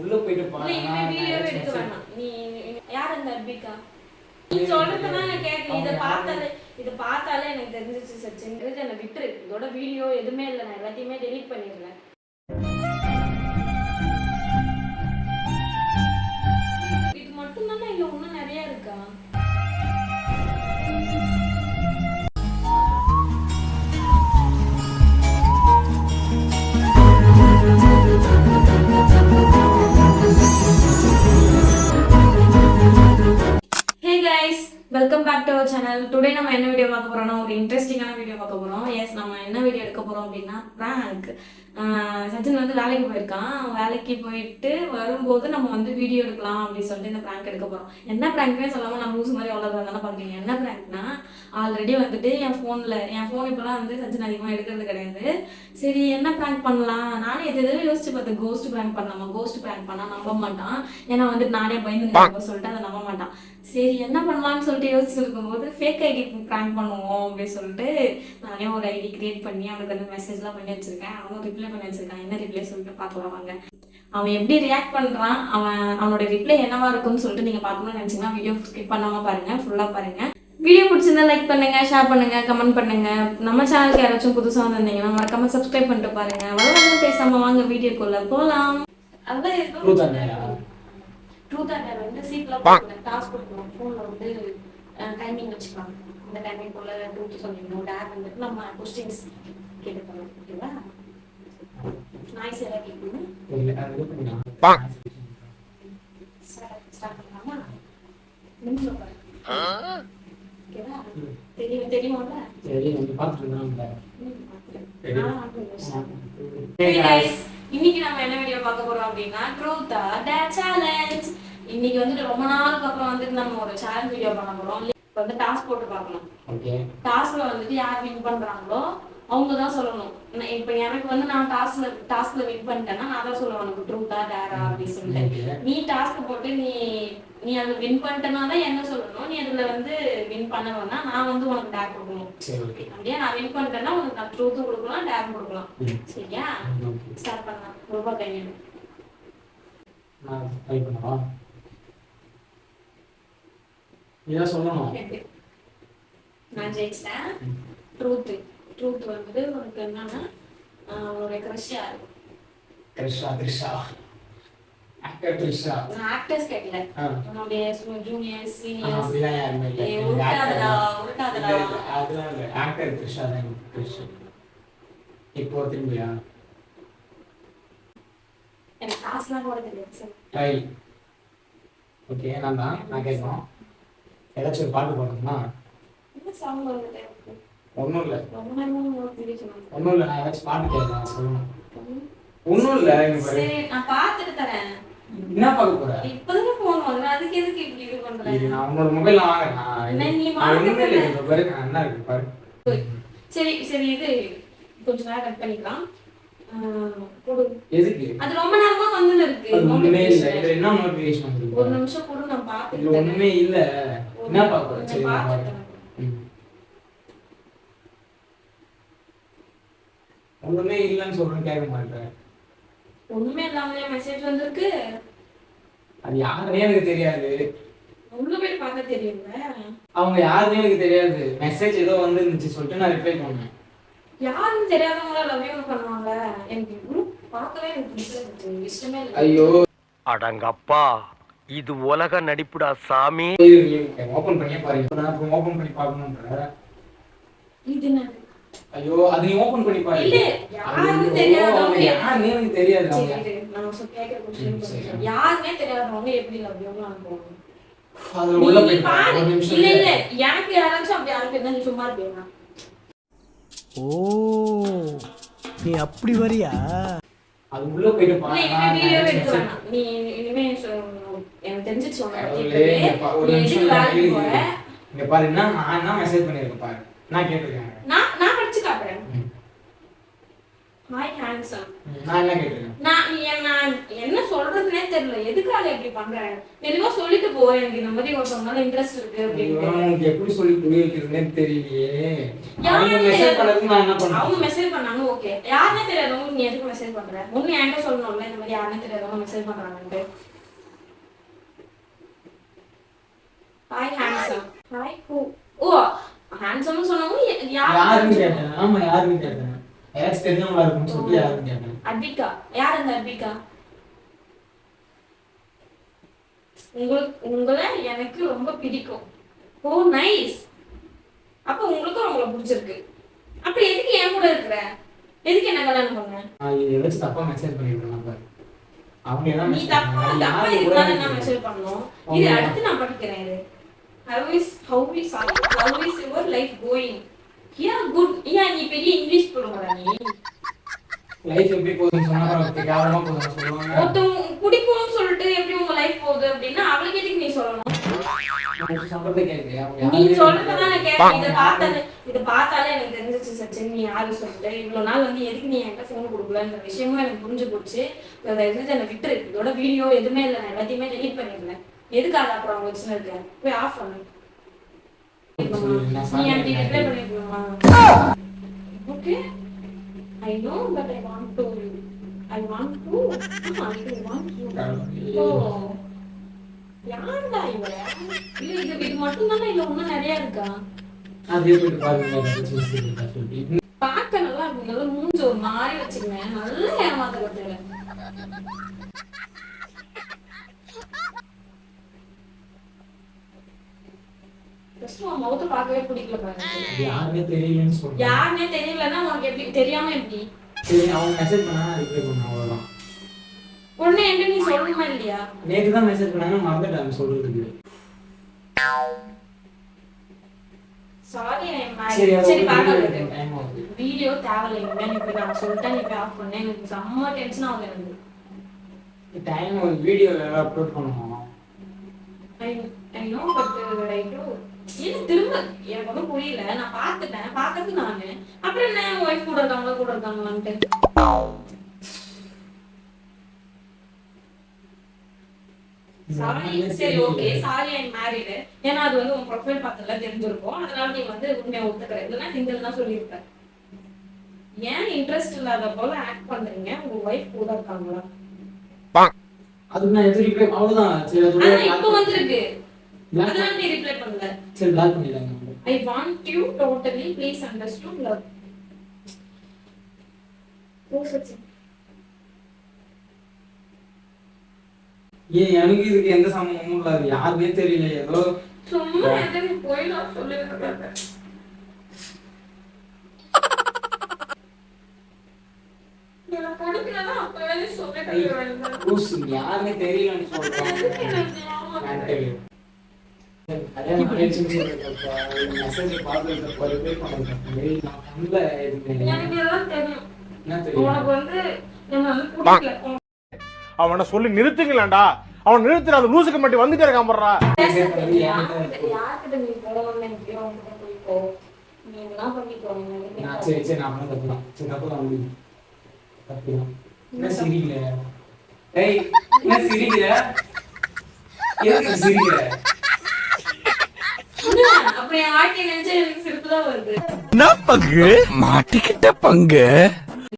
உள்ள போயிட்டு பாரு. நீ வீடியோவே எடுக்க வேணாம். நீ யார் அந்த அர்பிகா? நீ சொல்றதுனா நான் கேட்க இத பார்த்தாலே எனக்கு தெரிஞ்சிச்சு சச்சின். என்ன விட்டுரு. இதோட வீடியோ எதுவுமே இல்லை, நான் எல்லாத்தையுமே டெலீட் பண்ணிடுறேன். இது மட்டும் தானே இல்லை, இன்னும் நிறைய இருக்கா? Welcome back to our channel. Today நம்ம என்ன வீடியோ பார்க்க போறோம்னா ஒரு இன்ட்ரெஸ்டிங்கான வீடியோ பார்க்க போறோம். எஸ், நம்ம என்ன வீடியோ எடுக்க போறோம் அப்படின்னா பிராங்க். சச்சின் வந்து வேலைக்கு போயிருக்கான். வேலைக்கு போயிட்டு வரும்போது நம்ம வந்து வீடியோ எடுக்கலாம் அப்படின்னு சொல்லிட்டு இந்த பிராங்க் எடுக்க போறோம். என்ன பிராங்க்னே சொல்லாம நம்ம லூஸ் மாதிரி அவ்வளோ தானே பாக்குறீங்க. என்ன பிராங்க்னா, ஆல்ரெடி வந்துட்டு என் ஃபோன் இப்பெல்லாம் வந்து சச்சின் அதிகமாக எடுக்கிறது கிடையாது. சரி என்ன பிராங்க் பண்ணலாம், நானே எதாவது யோசிச்சு பார்த்தேன். கோஸ்ட் பிராங்க் பண்ணலாமா? கோஸ்ட் பிராங்க் பண்ணா நம்ப மாட்டான். ஏன்னா வந்துட்டு நானே பயந்து சொல்லிட்டு அதை நம்ப மாட்டான். சரி என்ன பண்ணலாம்னு சொல்லிட்டு யோசிச்சுட்டு இருக்கும்போது ஃபேக் ஐடி ப்ராங்க் பண்ணுவோம் அப்படின்னு சொல்லிட்டு நானே ஒரு ஐடி கிரியேட் பண்ணி அவனுக்கு வந்து மெசேஜ்லாம் பண்ணி வச்சிருக்கேன். அவனும் ரிப்ளை பண்ணி வச்சிருக்கான். என்ன ரிப்ளை சொல்லிட்டு பார்க்கலாம் வாங்க. அவன் எப்படி ரியாக்ட் பண்ணுறான், அவனோட ரிப்ளை என்னவா இருக்கும்னு சொல்லிட்டு நீங்கள் பார்க்கணும்னு நினச்சிங்கன்னா வீடியோ ஸ்கிப் பண்ணாமல் பாருங்கள், ஃபுல்லாக பாருங்கள். வீடியோ பிடிச்சிருந்தா லைக் பண்ணுங்க, ஷேர் பண்ணுங்க, கமெண்ட் பண்ணுங்க. நம்ம சேனலுக்கு யாராச்சும் புதுசாக வந்திருந்தீங்கன்னா மறக்காம சப்ஸ்கிரைப் பண்ணிட்டு பாருங்க. வளர்ந்து பேசாம வாங்க வீடியோக்குள்ள போகலாம். அதான் ட்ரூத் ஆர் டேர் வந்து சீட்ல போட்டு டாஸ்க் கொடுக்கணும். ஃபோன்ல வந்து டைமிங் வச்சுக்கலாம். இந்த டைமிங்குள்ள ட்ரூத் சொல்லிடணும். டேர் வந்துட்டு நம்ம கொஸ்டின்ஸ் கேட்டுக்கலாம். ஓகேவா? நாய்ஸ் எல்லாம் கேட்கணும். ஸ்டார்ட் பண்ணலாமா? நிமிஷம் பாருங்க. ஓகேவா? தெரியும்ல? சரி, வந்து பார்த்துட்டு இன்னைக்கு நம்ம என்ன வீடியோ பார்க்க போறோம் அப்படின்னா ட்ரூத் ஆர் டேர் சேலஞ்ச். இன்னைக்கு வந்துட்டு ரொம்ப நாளுக்கு அப்புறம் வந்துட்டு நம்ம ஒரு சேலஞ்ச் வீடியோ பண்ண போறோம். இப்போ வந்து டாஸ்க் போட்டு பார்க்கலாம். ஓகே, டாஸ்க்ல வந்துட்டு யார் வின் பண்றாங்களோ அவங்க தான் சொல்லணும். இப்போ எனக்கு வந்து நான் டாஸ்க்ல வின் பண்ணிட்டேன்னா நான் தான் சொல்லுவேன் உனக்கு ட்ரூத்தா டேரா அப்படின்னு சொல்லிட்டு. நீ டாஸ்க் போட்டு நீ அது வின் பண்ணிட்டனா தான் என்ன சொல்லணும். நீ அதுல வந்து வின் பண்ணலன்னா நான் வந்து உனக்கு டேர் கொடுக்கணும். அப்படியே நான் வின் பண்ணிட்டேன்னா உனக்கு நான் ட்ரூத்தும் கொடுக்கலாம், டேரும் கொடுக்கலாம். சரியா? ஸ்டார்ட் பண்ணலாம். ரொம்ப கையெழு நான் ஜெயிச்சிட்டேன். ட்ரூத் வந்து உனக்கு என்னன்னா உன்னுடைய க்ரஷ் யாரு? த்ரிஷா. ஆக்டர் த்ரிஷா. நான் ஆக்டர்ஸ் கேட்கல. உன்னுடைய ஜூனியர் சீனியர்ஸ் அப்படிலாம் யாருமே இல்ல. உருட்டாதடா. அதெல்லாம் இல்ல. ஆக்டர் த்ரிஷா தான். த்ரிஷா இப்போ திரும்பியா? எனக்கு காசுலாம் போட தெரியாது. ட்ரை. ஓகே, நான் கேட்கணும். ஏதாச்சும் ஒரு பாட்டு பாடணுமா? என்ன சாங் வந்துட்டு? ஒன்றும் இல்லை. ஒன்றும் இல்லை, நான் ஏதாச்சும் பாட்டு கேட்கலாம். சொல்லணும். ஒன்றும் இல்லை. சரி, நான் பார்த்துட்டு தரேன். என்ன பார்க்க போற? இப்போதான் ஃபோன் வாங்குறேன். அதுக்கு எதுக்கு இப்படி இது பண்ற? நான் உன்னோட மொபைல்ல வாங்குறேன். நீ வாங்குறேன் இல்ல, பாரு என்ன இருக்கு பாரு. சரி இது கொஞ்ச நேரம் கட் பண்ணிக்கலாம். போடு. எதுக்கு? அது ரொம்ப நேரமா வந்துல இருக்கு. ஒண்ணுமே இல்ல. இது என்ன நோட்டிஃபிகேஷன் வந்து? ஒரு நிமிஷம் கூட நான் பார்த்துட்டு. இது ஒண்ணுமே இல்ல. என்ன பார்க்க போற? சரி, நான் பார்த்துட்டேன். ஒண்ணுமே இல்லன்னு சொல்றேன், கேட்க மாட்டேன். ஒண்ணுமே இல்லாமலே மெசேஜ் வந்திருக்கு. அது யாருன்னே எனக்கு தெரியாது. உள்ள போய் பார்க்க தெரியும்ல. அவங்க யாருன்னே எனக்கு தெரியாது. மெசேஜ் ஏதோ வந்துருந்துச்சு சொல்லிட்டு நான் ரிப்ளை பண்ணேன். யாருன்னு தெரியாதவங்களா லவ் யூ பண்ணுவாங்க? எனக்கு பார்க்கவே எனக்கு இஷ்டமே இல்லை. ஐயோ அடங்கப்பா, இது உலக நடிப்புடா சாமி. ஓபன் பண்ணியே பாருங்க. நான் ஓபன் பண்ணி பார்க்கணும்ன்ற. இது என்ன? ஐயோ, அது நீ ஓபன் பண்ணி பாரு. இல்ல, யாருன்னு தெரியாதவங்க. யாருன்னே எனக்கு தெரியாது. சரி, நான் கேக்குற क्वेश्चन. யாருன்னே தெரியாதவங்க எப்படி லவ் யூ அனுப்புவாங்க? அது உள்ள போய் பாரு. ஒரு நிமிஷம். இல்ல, எனக்கு யாராச்சும் அப்படி அனுப்பினா நீ சும்மா இருப்பீங்க. ஓ, நீ அப்படி வரியா? அது உள்ள போய் பாரு. நீ வீடியோ எடுக்க வேணாம். நீ இனிமே எனக்கு தெரிஞ்சிச்சு உனக்கு. ஒரு நிமிஷம் இங்க பாரு. நான் என்ன மெசேஜ் பண்ணிருக்கேன் பாரு. நான் கேட்டிருக்கேன். நான் படிச்சு காட்டுறேன். Hi handsome. நான் என்ன கேட்டிருக்கேன்? நான் என்ன சொல்றதுனே தெரியல எதுக்காக இப்படி பண்ற தெளிவா சொல்லிட்டு போ எனக்கு இந்த மாதிரி ஒருத்தவங்க இன்ட்ரெஸ்ட் இருக்கு அப்படின்னு உங்களுக்கு எப்படி சொல்லி புரிய வைக்கிறதுனே தெரியலையே அவங்க மெசேஜ் பண்ணதுக்கு நான் என்ன பண்ணேன் அவங்க மெசேஜ் பண்ணாங்க ஓகே யாருன்னே தெரியாதவங்க நீ எதுக்கு மெசேஜ் பண்ற முன்ன என்கிட்ட சொல்லணும்ல இந்த மாதிரி யாருன்னே தெரியாதவங்க மெசேஜ் பண்றாங்கன்ட்டு hi handsome hi who oh ஹேண்ட்ஸம்னு சொன்னவங்க யாருன்னு கேட்டேன் ஆமா யாருன்னு கேட்டேன் யாராச்சும் தெரிஞ்சவங்களா இருக்கும்னு சொல்லி யாருன்னு கேட்டேன் அட்விகா யார் அந்த அட்விகா உங்களை எனக்கு ரொம்ப பிடிக்கும் ஓ நைஸ் அப்ப உங்களுக்கும் உங்களை பிடிச்சிருக்கு அப்ப எதுக்கு என் கூட இருக்கிற எதுக்கு என்ன கல்யாணம் பண்ண ஏதாச்சும் தப்பா மெசேஜ் பண்ணிருக்கேன் பாரு அவங்க என்ன நீ தப்பா இதுக்கு மேல என்ன மெசேஜ் பண்ணணும் இது அடுத்து நான் படிக்கிறேன் இது how is your life going yeah good yeah நீ பெரிய இங்கிலீஷ் போடுறடா நீ லைஃப் எப்படி போகுதுன்னு சொன்னா கேவலமா போகுதுன்னு சொல்லுவாங்க ஒருத்தவங்க பிடிக்கும்னு சொல்லிட்டு எப்படி உங்க லைஃப் போகுது அப்படின்னா அவளுக்கு எதுக்கு நீ சொல்லணும் சொல்றதை கேட்க நீ சொல்றதான் நான் கேட்கேன் இதை பார்த்தாலே எனக்கு தெரிஞ்சிச்சு சச்சின் நீ யாரு சொல்லிட்டு இவ்வளவு நாள் வந்து எதுக்கு நீ என்கிட்ட போன் கொடுக்கலன்ற விஷயமும் எனக்கு புரிஞ்சு போச்சு என்னை விட்டுரு இதோட வீடியோ எதுவுமே இல்லை நான் எல்லாத்தையுமே டெலீட் பண்ணிருந்தேன் எதுக்காக அப்புறம் அவங்க வச்சுன்னு இருக்கேன் போய் ஆஃப் பண்ணு நீ அப்படி ரிப்ளை பண்ணிருக்கணுமா okay I know but I want to oh யாருடா இவ இல்ல இது மட்டும் தானே இல்ல இன்னும் நிறைய இருக்கா அதே போய் பாருங்க பார்க்க நல்லா இருக்கு நல்லா மூஞ்சி ஒரு மாதிரி வச்சுக்கிறேன் நல்லா ஏமாத்த கத்துக்கிறேன் மௌத்த பார்க்கவே பிடிக்கல பாருங்க யாருமே தெரியலன்னு சொல்றாங்க யாருமே தெரியலன்னா உனக்கு எப்படி தெரியாம எப்படி சரி அவங்க மெசேஜ் பண்ணா ரிப்ளை பண்ண அவ்வளவுதான் உடனே என்ன நீ சொல்லணுமா இல்லையா நேத்து தான் மெசேஜ் பண்ணாங்க மறந்துட்டாங்க சொல்றதுக்கு சாரி சரி பரவாயில்ல டைம் ஆகுது வீடியோ தேவையில்லை நீ போய் நான் சொல்லிட்டேன் நீ போய் ஆஃப் பண்ணேன் எனக்கு செம்ம டென்ஷன் ஆகுது எனக்கு டைம் வீடியோ அப்லோட் பண்ணுவோம் I know but I do இது திரும்ப எனக்கு ஒன்றும் புரியல நான் பார்த்துட்டேன் பார்க்கறது நானு அப்புறம் என்ன ஒய்ஃப் கூட இருக்காங்களான்ட்டு சாரி சரி ஓகே சாரி ஐ மேரிடு ஏன்னா அது வந்து உன் ப்ரொஃபைல் பார்த்ததுல தெரிஞ்சிருக்கும் அதனால நீ வந்து உண்மையை ஒத்துக்கிற இல்லைன்னா சிங்கிள் தான் சொல்லியிருப்ப ஏன் இன்ட்ரெஸ்ட் இல்லாத போல ஆக்ட் பண்றீங்க உங்க ஒய்ஃப் கூட இருக்காங்களா அதுக்கு நான் எது ரிப்ளை அவ்வளவுதான் சரி அது இப்போ வந்திருக்கு அதனால நீ ரிப்ளை பண்ணல சரி பிளாக் பண்ணிடலாம் I want you totally please understood love ஓ சச்சி எனக்கு இதுக்கு எந்த சம்பந்தமும் இல்ல யாருமே தெரியல ஏதோ சும்மா எதுக்கு போய் நான் சொல்லிருக்கேன் நான் படிக்கலனா அப்பவே சொல்லிட்டேன் ஊஸ் யாருமே தெரியலன்னு சொல்றாங்க மெசேஜ் பார்த்துட்டு ரிப்ளை பண்ணுறேன் நான் பண்ணல எனக்கு இதெல்லாம் தெரியும் என்ன தெரியும் உனக்கு வந்து என்ன வந்து பிடிக்கல அவனை சொல்லி நிறுத்துங்களேன்டா அவன் நிறுத்துற அது லூசுக்கு மட்டும் வந்துட்டே இருக்கான் போடுறா யார்கிட்ட நீ போகணும்னு நினைக்கிறியோ அவங்க போய் போ நீ என்ன பண்ணிக்கோ நான் சரி நான் பண்ண தப்புதான் சரி தப்புதான் முடியும் தப்புதான் என்ன சிரிக்கல ஏய் என்ன சிரிக்கிற எதுக்கு சிரிக்கிற அப்ப என் வாழ்க்கையை நினைச்சா எனக்கு சிரிப்பு தான் வருது என்ன பங்கு மாட்டிக்கிட்ட பங்கு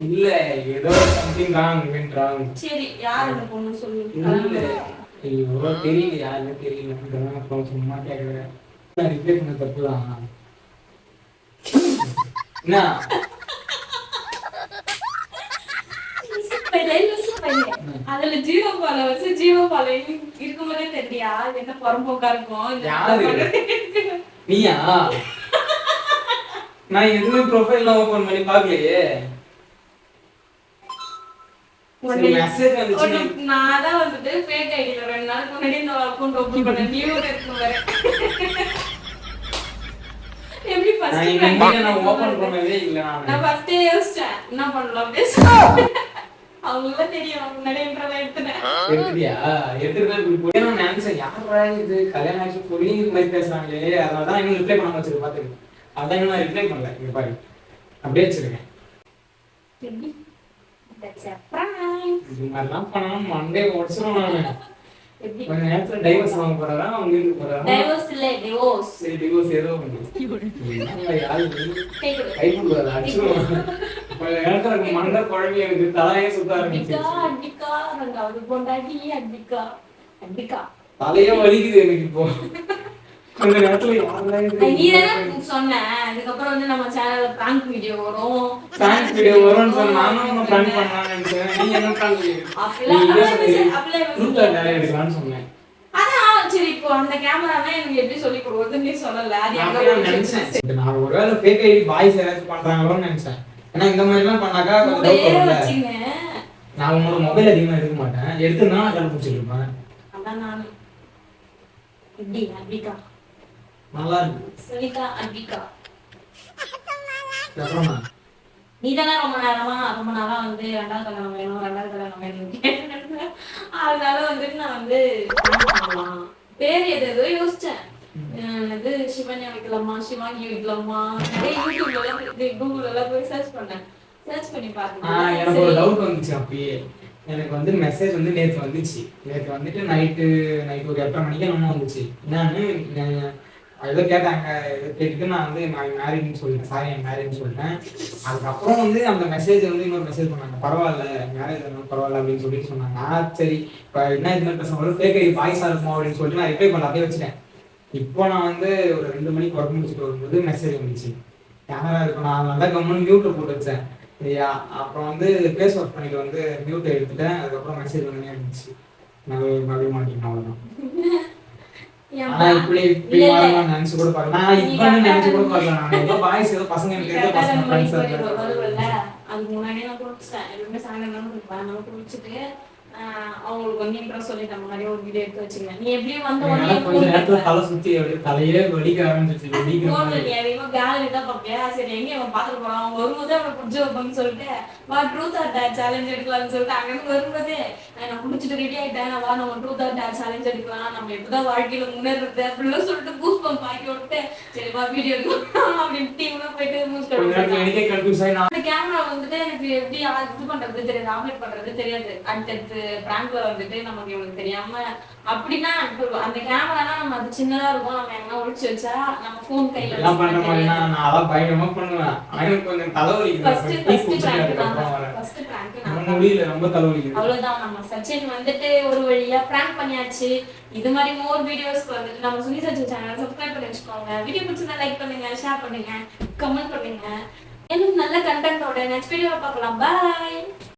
இல்ல ஏதோ சம்திங் ராங் வென்ட் ராங் சரி யார் அந்த பொண்ணு சொல்லு இல்ல ஐயோ தெரியல யாருமே தெரியல அப்புறம் சும்மா கேட்கறேன் நான் ரிப்ளை பண்ண தப்புதான் என்ன அதுல ஜீவபால வச்சு ஜீவபால இருக்கும்போதே தெரியா என்ன பரம்போக்கா இருக்கும் யாரு நீயா நான் எதுவுமே ப்ரொஃபைல் ஓபன் பண்ணி பார்க்கலையே நான் தான் வந்துட்டு ஃபேக் ஐடில 2 நாளுக்கு முன்னாடி இந்த அக்கவுண்ட் ஓபன் பண்ணேன் நியூ இருக்கு வேற எப்படி ஃபர்ஸ்ட் நான் ஓபன் பண்ணவே இல்ல நான் ஃபர்ஸ்ட் யோசிச்சேன் என்ன பண்ணலாம் பேச அவங்கள தெரியும் முன்னாடி இன்ட்ரோல எடுத்துட்டியா எடுத்துட்டு போய் நான் நினைச்சேன் யாரா இது கல்யாணம் ஆச்சு போய் இந்த மாதிரி பேசுறாங்களே அதனால தான் இன்னும் ரிப்ளை பண்ணாம வச்சிருக்கேன் பாத்துக்க அதான் இன்னும் நான் ரிப்ளை பண்ணல இங்க பாரு அப்படியே வச்சிருக்கேன் That's a prank. இது மாதிரிலாம் பண்ணா மண்டே உடச்சிருவேன் நானு. எப்படி? கொஞ்ச நேரத்துல டைவர்ஸ் வாங்க போறாரா அவங்க இருந்து போறாரா? Divorce இல்ல, divorce. சரி டிவோர்ஸ் ஏதோ ஒண்ணு. என்னங்க யாரு கேக்குது. கை கொடுக்காத அடிச்சிருவேன். கொஞ்ச நேரத்துல மண்டை குழம்பி எனக்கு தலையே சுத்த ஆரம்பிச்சிருச்சு. அடிக்கா, ரெண்டாவது பொண்டாட்டி அடிக்கா. தலையே வலிக்குது எனக்கு இப்போ. கொஞ்ச நேரத்துல யாரெல்லாம் இது நீ தானே சொன்ன, அதுக்கப்புறம் வந்து நம்ம சேனல்ல prank வீடியோ வரும். prank video வரும்னு சொன்னா நானும் உன்னை prank பண்ணலாம்னு நினைச்சேன். நீ என்ன prank video? அப்படிலாம் Truth or dare எடுக்கலாம்னு சொன்னேன். அதான் சரி, இப்போ அந்த கேமராலாம் எனக்கு எப்படி சொல்லி கொடுக்குறது நீ சொல்லல. அது எங்க நான் நினைச்சேன் நான் ஒருவேளை fake ID boys யாராச்சும் பண்றாங்களோன்னு நினைச்சேன். ஏன்னா இந்த மாதிரி எல்லாம் பண்ணாக்கா கொஞ்சம் doubt வரும்ல. வச்சுங்க. நான் உன்னோட மொபைல் அதிகமா எடுக்க மாட்டேன். எடுத்துனா கண்டுபிடிச்சிட்டு இருப்பேன். அதான் நான் எப்படி அபிகா நல்லா இருக்கு. சுனிதா அபிகா. அப்புறமா நீ தானே ரொம்ப நாளா வந்து ரெண்டாவது கல்யாணம் வேணும். அதனால வந்துட்டு நான் வந்து பண்ணலாம். பேர் எதோ யோசிச்சேன். இது சிவன்யா வைக்கலாமா, சிவாங்கி வைக்கலாமா, கூகுள்ல எல்லாம் போய் சர்ச் பண்ணேன். சர்ச் பண்ணி எனக்கு ஒரு பார்த்தேன். டவுட் வந்துச்சு அப்பயே. எனக்கு வந்து மெசேஜ் வந்து நேற்று வந்துச்சு. நேற்று வந்துட்டு நைட்டு ஒரு 8:30 மணிக்கு நம்ம வந்துச்சு. என்னன்னு ஏதோ கேட்டாங்க. கேட்டுட்டு நான் வந்து மேரிட்னு சொல்லிட்டேன். சாரி என் மேரிட்னு சொல்லிட்டேன். அதுக்கப்புறம் வந்து அந்த மெசேஜ் வந்து இன்னொரு மெசேஜ் பண்ணாங்க. பரவாயில்ல மேரேஜ் ஆனாலும் பரவாயில்ல அப்படின்னு சொல்லிட்டு சொன்னாங்க. சரி இப்போ என்ன இது மாதிரி பேசுவாங்க ஃபேக் ஐடி பாய்ஸாக இருக்குமோ அப்படின்னு சொல்லிட்டு நான் ரிப்ளை பண்ணல, அப்படியே வச்சுட்டேன். இப்போ நான் வந்து ஒரு 2 மணிக்கு ஒர்க் முடிச்சுட்டு வரும்போது மெசேஜ் வந்துச்சு. யாரா இருக்கும் நான் நல்லா கம்முன்னு மியூட்டில் போட்டு வச்சேன். சரியா அப்புறம் வந்து ஃபேஸ் வாஷ் பண்ணிட்டு வந்து மியூட்டை எடுத்துட்டேன். அதுக்கப்புறம் மெசேஜ் வந்து இருந்துச்சு. நான் மறுபடியும் மாட்டேன் அவ்வளோதான். ஆனா இப்படி மாறலாம் நினைச்சு கூட பார்க்கல. நான் இப்ப நினைச்சு கூட பார்க்கல. நான் ஏதோ பாய்ஸ் ஏதோ பசங்க எனக்கு ஏதோ பசங்க ஃப்ரெண்ட்ஸ் அதுக்கு முன்னாடியே நான் குடிச்சிட்டேன். எப்பவுமே சாயங்காலம் குடிப்பேன். நம்ம குடிச்சிட்டு அவங்களுக்கு வந்து இம்ப்ரெஸ் சொல்லி நம்ம மாதிரி ஒரு வீடியோ எடுத்து வச்சுங்க. நீ எப்படியும் வந்த உடனே கொஞ்ச நேரத்துல தலை சுத்தி அப்படியே தலையே வலிக்க ஆரம்பிச்சிருச்சு. நீ அதிகமா கேலரி தான் பாப்பியா. சரி எங்க அவன் பாத்துட்டு போறான், அவங்க வரும்போதே அவனை குடிச்சு வைப்பான்னு சொல்லிட்டு வா ட்ரூத் ஆர் டேர் சேலஞ்ச் எடுக்கலாம்னு சொல்லிட்டு அங்கிருந்து வரும்போதே நான் குடிச்சிட்டு ரெடி ஆயிட்டேன். வா நம்ம ட்ரூத் ஆர் டேர் சேலஞ்ச் எடுக்கலாம், நம்ம எப்படிதான் வாழ்க்கையில முன்னேறது அப்படிலாம் சொல்லிட்டு பூஸ்ட் பம்ப் ஆக்கி விட்டு சரி வா வீடியோ எடுக்கலாம் அப்படின்னு டீம்ல போயிட்டு எனக்கே கன்ஃபியூஸ் ஆகி அந்த கேமரா வந்துட்டு எனக்கு எப்படி இது பண்றது தெரியாது, ஆப்ரேட் பண்றது தெரியாது. அடுத்தடுத்து பிராங்க்ல வந்துட்டு நமக்கு இவனுக்கு தெரியாம அப்படின்னா அந்த கேமரானா நம்ம அது சின்னதா இருக்கும். நம்ம எங்கன்னா ஒளிச்சு வச்சா நம்ம போன் கையில எல்லாம் பண்ற மாதிரினா நான் அதான் பயங்கரமா பண்ணுவேன். எனக்கு கொஞ்சம் தலைவலிக்குது. ஃபர்ஸ்ட் பிராங்க் நான் முடியல, ரொம்ப தலைவலிக்குது. அவ்வளவுதான். நம்ம சச்சின் வந்துட்டு ஒரு வழியா பிராங்க் பண்ணியாச்சு. இது மாதிரி மோர் வீடியோஸ்க்கு வந்துட்டு நம்ம சுனி சச்சின் சேனல் சப்ஸ்கிரைப் பண்ணி வச்சுக்கோங்க. வீடியோ பிடிச்சிருந்தா லைக் பண்ணுங்க, ஷேர் பண்ணுங்க, கமெண்ட் பண்ணுங்க. இன்னும் நல்ல கண்டென்ட்டோட நெக்ஸ்ட் வீடியோல பார்க்கலாம். பை.